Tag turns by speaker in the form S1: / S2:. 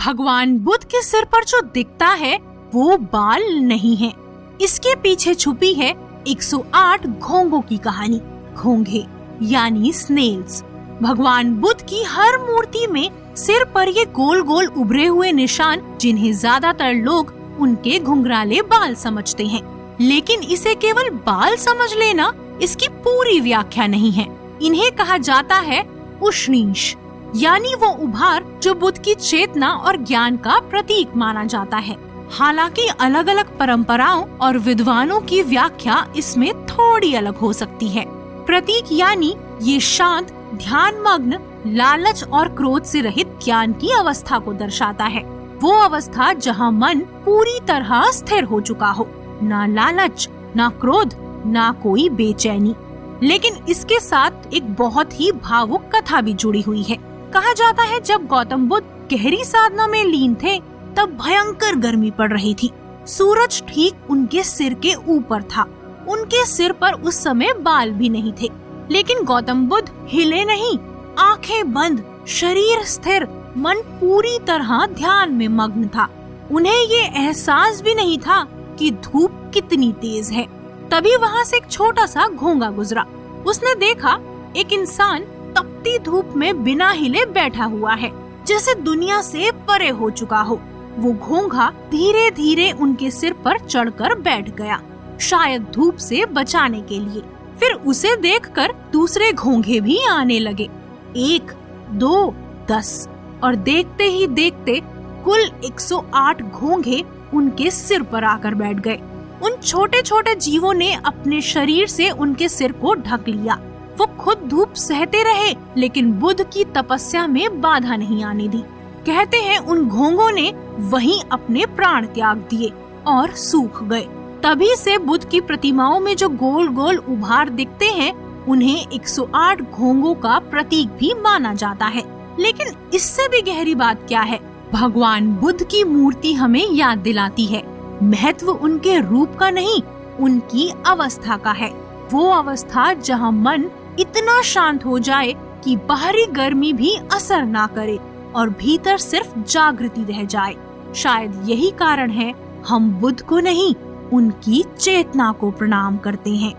S1: भगवान बुद्ध के सिर पर जो दिखता है वो बाल नहीं है। इसके पीछे छुपी है 108 घोंघों की कहानी। घोंघे यानी स्नेल्स। भगवान बुद्ध की हर मूर्ति में सिर पर ये गोल गोल उभरे हुए निशान, जिन्हें ज्यादातर लोग उनके घुंघराले बाल समझते हैं। लेकिन इसे केवल बाल समझ लेना इसकी पूरी व्याख्या नहीं है। इन्हें कहा जाता है उष्णीश, यानी वो उभार जो बुद्ध की चेतना और ज्ञान का प्रतीक माना जाता है। हालांकि अलग अलग परंपराओं और विद्वानों की व्याख्या इसमें थोड़ी अलग हो सकती है। प्रतीक यानी ये शांत, ध्यानमग्न, लालच और क्रोध से रहित ज्ञान की अवस्था को दर्शाता है। वो अवस्था जहाँ मन पूरी तरह स्थिर हो चुका हो, ना लालच, ना क्रोध, ना कोई बेचैनी। लेकिन इसके साथ एक बहुत ही भावुक कथा भी जुड़ी हुई है। कहा जाता है जब गौतम बुद्ध गहरी साधना में लीन थे तब भयंकर गर्मी पड़ रही थी। सूरज ठीक उनके सिर के ऊपर था। उनके सिर पर उस समय बाल भी नहीं थे। लेकिन गौतम बुद्ध हिले नहीं, आंखें बंद, शरीर स्थिर, मन पूरी तरह ध्यान में मग्न था। उन्हें ये एहसास भी नहीं था कि धूप कितनी तेज है। तभी वहाँ से एक छोटा सा घोंघा गुजरा। उसने देखा एक इंसान तपती धूप में बिना हिले बैठा हुआ है, जैसे दुनिया से परे हो चुका हो। वो घोंघा धीरे धीरे उनके सिर पर चढ़कर बैठ गया, शायद धूप से बचाने के लिए। फिर उसे देखकर दूसरे घोंघे भी आने लगे। 1, 2, 10 और देखते ही देखते कुल 108 घोंघे उनके सिर पर आकर बैठ गए। उन छोटे छोटे जीवों ने अपने शरीर से उनके सिर को ढक लिया। वो खुद धूप सहते रहे, लेकिन बुद्ध की तपस्या में बाधा नहीं आने दी। कहते हैं उन घोंघों ने वहीं अपने प्राण त्याग दिए और सूख गए। तभी से बुद्ध की प्रतिमाओं में जो गोल गोल उभार दिखते हैं, उन्हें 108 घोंघों का प्रतीक भी माना जाता है। लेकिन इससे भी गहरी बात क्या है? भगवान बुद्ध की मूर्ति हमें याद दिलाती है, महत्व उनके रूप का नहीं, उनकी अवस्था का है। वो अवस्था जहाँ मन इतना शांत हो जाए कि बाहरी गर्मी भी असर ना करे और भीतर सिर्फ जागृति रह जाए। शायद यही कारण है हम बुद्ध को नहीं, उनकी चेतना को प्रणाम करते हैं।